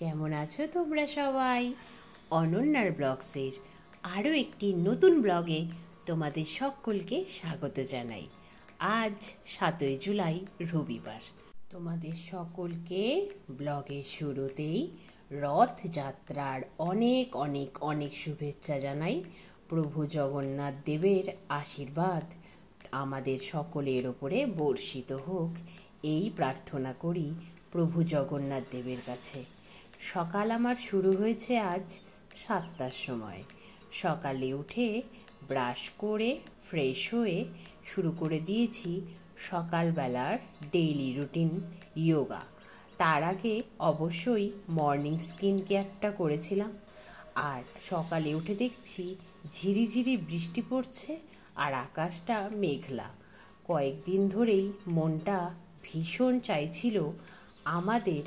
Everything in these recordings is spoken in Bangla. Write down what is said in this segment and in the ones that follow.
কেমন আছো তোমরা সবাই? অনন্যার ব্লগসের আরও একটি নতুন ব্লগে তোমাদের সকলকে স্বাগত জানাই। আজ 7ই জুলাই রবিবার। তোমাদের সকলকে ব্লগের শুরুতেই রথযাত্রার অনেক অনেক অনেক শুভেচ্ছা জানাই। প্রভু জগন্নাথ দেবের আশীর্বাদ আমাদের সকলের ওপরে বর্ষিত হোক, এই প্রার্থনা করি প্রভু জগন্নাথ দেবের কাছে। সকাল আমার শুরু হয়েছে আজ 7টার সময়। সকালে উঠে ব্রাশ করে ফ্রেশ হয়ে শুরু করে দিয়েছি সকালবেলার ডেইলি রুটিন যোগা। তার আগে অবশ্যই মর্নিং স্কিন কেয়ারটা করেছিলাম। আর সকালে উঠে দেখছি ঝিরিঝিরি বৃষ্টি পড়ছে আর আকাশটা মেঘলা। কয়েকদিন ধরেই মনটা ভীষণ চাইছিল আমাদের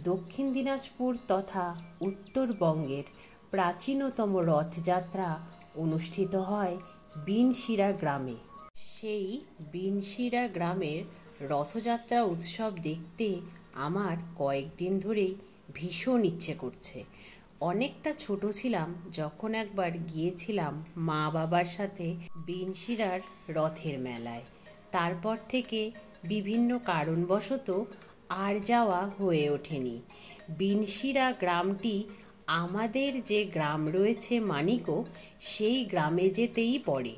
দক্ষিণ দিনাজপুর তথা উত্তরবঙ্গের প্রাচীনতম রথযাত্রা অনুষ্ঠিত হয় বিনশিরা গ্রামে। সেই বিনশিরা গ্রামের রথযাত্রা উৎসব দেখতে আমার কয়েকদিন ধরেই ভীষণ ইচ্ছে করছে। অনেকটা ছোট ছিলাম যখন একবার গিয়েছিলাম মা বাবার সাথে বিনশিরার রথের মেলায়। তারপর থেকে বিভিন্ন কারণবশত আর যাওয়া হয়ে ওঠেনি। বিনশিরা গ্রামটি আমাদের যে গ্রাম রয়েছে মানিকো, সেই গ্রামে যেতেই পড়ে।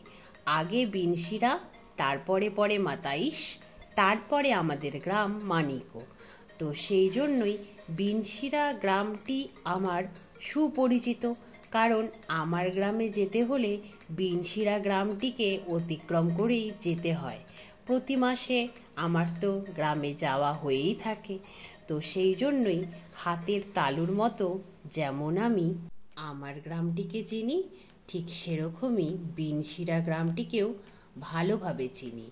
আগে বিনশিরা, তারপরে পড়ে মাতাইশ, তারপরে আমাদের গ্রাম মানিকো। তো সেই জন্যই বিনশিরা গ্রামটি আমার সুপরিচিত, কারণ আমার গ্রামে যেতে হলে বিনশিরা গ্রামটিকে অতিক্রম করেই যেতে হয়। প্রতি মাসে আমার তো গ্রামে যাওয়া হয়েই থাকে। তো সেই জন্যই হাতের তালুর মতো যেমন আমি আমার গ্রামটিকে চিনি, ঠিক সেরকমই বিনশিরা গ্রামটিকেও ভালোভাবে চিনি।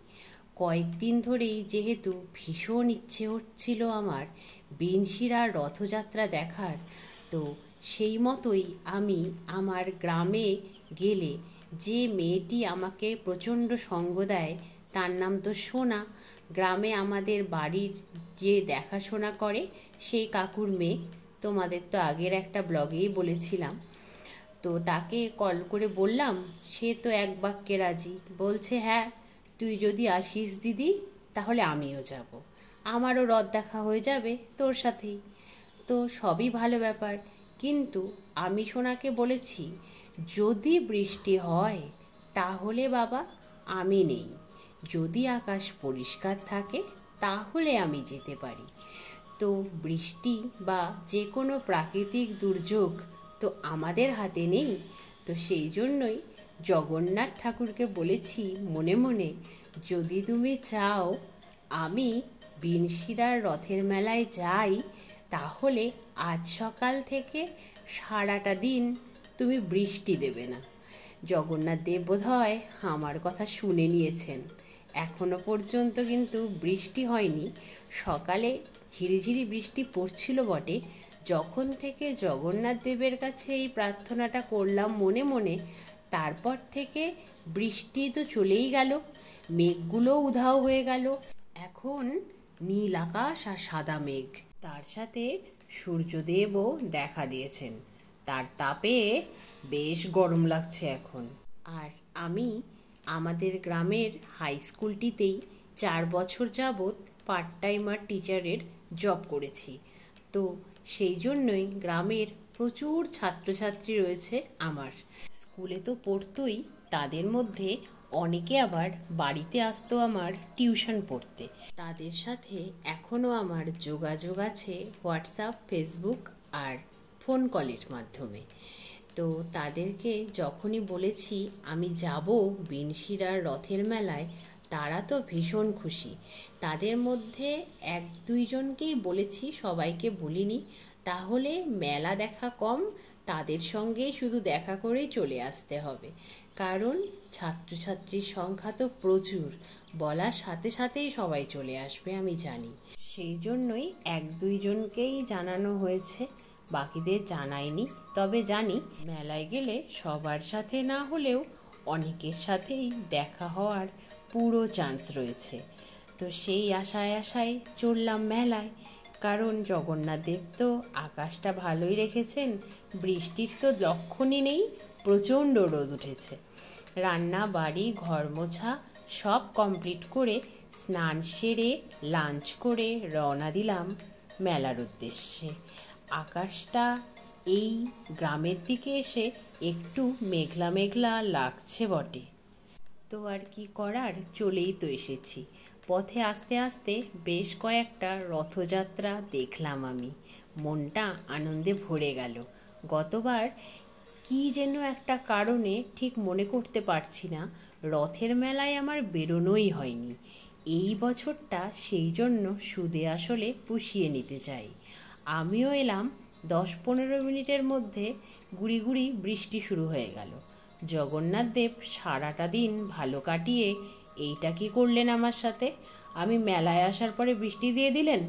কয়েকদিন ধরেই যেহেতু ভীষণ ইচ্ছে হচ্ছিল আমার বিনশিরার রথযাত্রা দেখার, তো সেই মতোই আমি আমার গ্রামে গেলে যে মেয়েটি আমাকে প্রচণ্ড সঙ্গ দেয়, তার নাম তো সোনা। গ্রামে আমাদের বাড়ির যে দেখাশোনা করে সেই কাকুর মেয়ে, তোমাদের তো আগের একটা ব্লগেই বলেছিলাম। তো তাকে কল করে বললাম, সে তো এক বাক্যে রাজি। বলছে, হ্যাঁ তুই যদি আসিস দিদি তাহলে আমিও যাব, আমারও রথ দেখা হয়ে যাবে তোর সাথেই। তো সবই ভালো ব্যাপার, কিন্তু আমি সোনাকে বলেছি যদি বৃষ্টি হয় তাহলে বাবা আমি নেই, যদি আকাশ পরিষ্কার থাকে তাহলে আমি যেতে পারি। তো বৃষ্টি বা যে কোনো প্রাকৃতিক দুর্যোগ তো আমাদের হাতে নেই। তো সেই জন্যই জগন্নাথ ঠাকুরকে বলেছি মনে মনে, যদি তুমি চাও আমি বিনশিরার রথের মেলায় যাই, তাহলে আজ সকাল থেকে সারাটা দিন তুমি বৃষ্টি দেবে না। জগন্নাথ দেব বোধহয় আমার কথা শুনে নিয়েছেন। এখনো পর্যন্ত কিন্তু বৃষ্টি হয়নি। সকালে ঝিরিঝিরি বৃষ্টি পড়ছিল বটে। যখন থেকে জগন্নাথ দেবের কাছে এই প্রার্থনাটা করলাম মনে মনে, তারপর থেকে বৃষ্টি তো চলেই গেল, মেঘগুলো উধাও হয়ে গেল। এখন নীল আকাশ আর সাদা মেঘ, তার সাথে সূর্যদেবও দেখা দিয়েছেন। তার তাপে বেশ গরম লাগছে এখন। আর আমি আমাদের গ্রামের হাই স্কুলটিতেই 4 বছর যাবৎ পার্ট টাইমার টিচারের জব করেছি। তো সেই জন্যই গ্রামের প্রচুর ছাত্রছাত্রী রয়েছে আমার। স্কুলে তো পড়তোই, তাদের মধ্যে অনেকে আবার বাড়িতে আসতো আমার টিউশন পড়তে। তাদের সাথে এখনও আমার যোগাযোগ আছে হোয়াটসঅ্যাপ, ফেসবুক আর ফোন কলের মাধ্যমে। তো তাদেরকে যখনই বলেছি আমি যাব বিনশিরার রথের মেলায়, তারা তো ভীষণ খুশি। তাদের মধ্যে 1-2 জনকেই বলেছি, সবাইকে বলিনি, তাহলে মেলা দেখা কম, তাদের সঙ্গেই শুধু দেখা করেই চলে আসতে হবে। কারণ ছাত্রছাত্রীর সংখ্যা তো প্রচুর, বলার সাথে সাথেই সবাই চলে আসবে আমি জানি। সেই জন্যই 1-2 জনকেই জানানো হয়েছে, বাকিদের জানাইনি। তবে জানি মেলায় গেলে সবার সাথে না হলেও অনেকের সাথেই দেখা হওয়ার পুরো চান্স রয়েছে। তো সেই আশায় আশায় চললাম মেলায়, কারণ জগন্নাথ দেব তো আকাশটা ভালোই রেখেছেন, বৃষ্টির তো লক্ষণই নেই, প্রচণ্ড রোদ উঠেছে। রান্না বাড়ি ঘর মোছা সব কমপ্লিট করে স্নান সেরে লাঞ্চ করে রওনা দিলাম মেলার উদ্দেশ্যে। আকাশটা এই গ্রামের দিকে এসে একটু মেঘলা মেঘলা লাগছে বটে, তো আর কি করার, চলেই তো এসেছি। পথে আস্তে আস্তে বেশ কয়েকটা রথযাত্রা দেখলাম আমি, মনটা আনন্দে ভরে গেল। গতবার কি যেন একটা কারণে ঠিক মনে করতে পারছি না, রথের মেলায় আমার বেরোনোই হয়নি। এই বছরটা সেই জন্য সুদে আসলে পুষিয়ে নিতে চাই। আমিও এলাম, 10-15 মিনিটের মধ্যে গুড়ি গুড়ি বৃষ্টি শুরু হয়ে গেল। জগন্নাথ দেব সারাটা দিন ভালো কাটিয়ে এইটা কি করলেন আমার সাথে? আমি মেলায় আসার পরে বৃষ্টি দিয়ে দিলেন,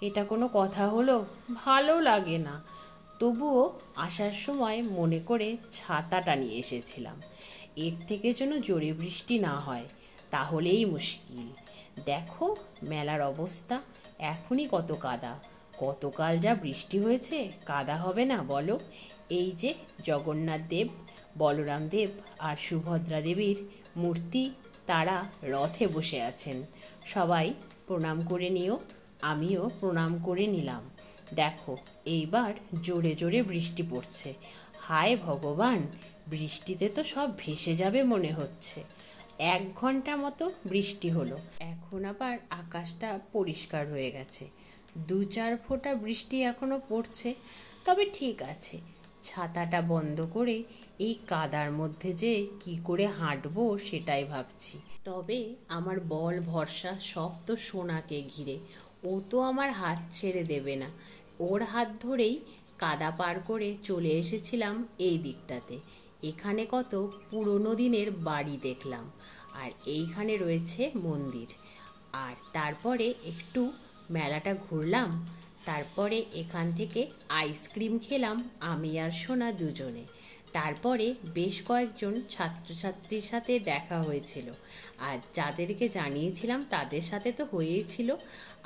এটা কোনো কথা হলো? ভালো লাগে না। তবুও আসার সময় মনে করে ছাতাটা নিয়ে এসেছিলাম, এর থেকে যেন জোরে বৃষ্টি না হয়, তাহলেই মুশকিল। দেখো মেলার অবস্থা, এখনই কত কাদা, গতকাল যা বৃষ্টি হয়েছে, কাদা হবে না বলো? এই যে জগন্নাথ দেব, বলরাম দেব আর সুভদ্রা দেবীর মূর্তি, তারা রথে বসে আছেন। সবাই প্রণাম করে নিও, আমিও প্রণাম করে নিলাম। দেখো এইবার জোরে জোরে বৃষ্টি পড়ছে। হায় ভগবান, বৃষ্টিতে তো সব ভেসে যাবে মনে হচ্ছে। 1 ঘন্টা মতো বৃষ্টি হলো, এখন আবার আকাশটা পরিষ্কার হয়ে গেছে। 2-4 ফোঁটা বৃষ্টি এখনো পড়ছে, তবে ঠিক আছে। ছাতাটা বন্ধ করে এই কাদার মধ্যে যে কি করে হাঁটবো সেটাই ভাবছি। তবে আমার বল ভরসা সব তো সোনাকে ঘিরে, ও তো আমার হাত ছেড়ে দেবে না। ওর হাত ধরেই কাদা পার করে চলে এসেছিলাম এই দিকটাতে। এখানে কত পুরনো দিনের বাড়ি দেখলাম, আর এইখানে রয়েছে মন্দির। আর তারপরে একটু মেলাটা ঘুরলাম, তারপরে এখান থেকে আইসক্রিম খেলাম আমি আর সোনা দুজনে। তারপরে বেশ কয়েকজন ছাত্রছাত্রীর সাথে দেখা হয়েছিল, আর যাদেরকে জানিয়েছিলাম তাদের সাথে তো হয়েছিল।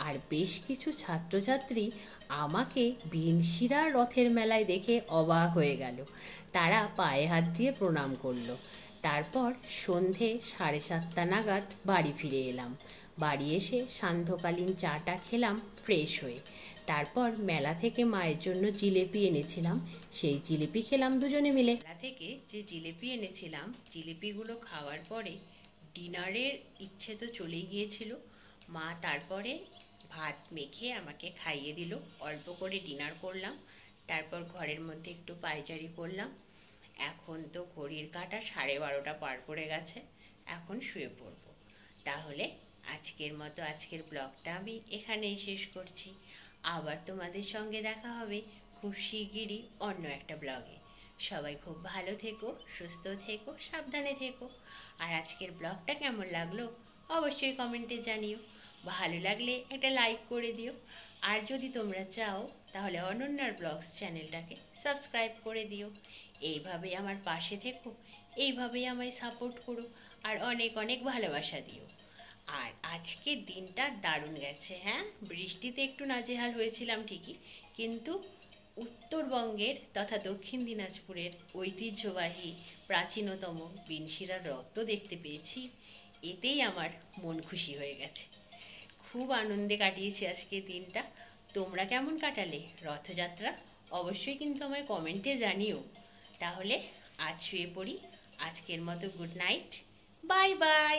আর বেশ কিছু ছাত্রছাত্রী আমাকে বিনশিরার রথের মেলায় দেখে অবাক হয়ে গেল, তারা পায়ে হাত দিয়ে প্রণাম করলো। তারপর সন্ধে 7:30 নাগাদ বাড়ি ফিরে এলাম। বাড়ি এসে সান্ধ্যকালীন চাটা খেলাম ফ্রেশ হয়ে। তারপর মেলা থেকে মায়ের জন্য জিলেপি এনেছিলাম, সেই জিলেপি খেলাম দুজনে মিলে। মেলা থেকে যে জিলেপি এনেছিলাম, জিলেপিগুলো খাওয়ার পরে ডিনারের ইচ্ছে তো চলেই গিয়েছিল। মা তারপরে ভাত মেখে আমাকে খাইয়ে দিল, অল্প করে ডিনার করলাম। তারপর ঘরের মধ্যে একটু পায়চারি করলাম। এখন তো ঘড়ির কাঁটা 12:30 পার করে গেছে, এখন শুয়ে পড়ব। তাহলে আজকের মতো আজকের ব্লগটা আমি এখানেই শেষ করছি। আবার তোমাদের সঙ্গে দেখা হবে খুব শিগগিরই অন্য একটা ব্লগে। সবাই খুব ভালো থেকো, সুস্থ থেকো, সাবধানে থেকো। আর আজকের ব্লগটা কেমন লাগলো অবশ্যই কমেন্টে জানিও। ভালো লাগলে একটা লাইক করে দিও। আর যদি তোমরা চাও তাহলে অনন্যার ব্লগস চ্যানেলটাকে সাবস্ক্রাইব করে দিও। এইভাবেই আমার পাশে থেকো, এইভাবেই আমায় সাপোর্ট করো, আর অনেক অনেক ভালোবাসা দিও। আর আজকের দিনটা দারুণ গেছে। হ্যাঁ, বৃষ্টিতে একটু নাজেহাল হয়েছিলাম ঠিকই, কিন্তু উত্তরবঙ্গের তথা দক্ষিণ দিনাজপুরের ঐতিহ্যবাহী প্রাচীনতম বিনশিরার রথ তো দেখতে পেয়েছি, এতেই আমার মন খুশি হয়ে গেছে। খুব আনন্দে কাটিয়েছি আজকের দিনটা। তোমরা কেমন কাটালে রথযাত্রা অবশ্যই কিন্তু আমায় কমেন্টে জানিও। তাহলে আজ শুয়ে পড়ি, আজকের মতো গুড নাইট, বাই বাই।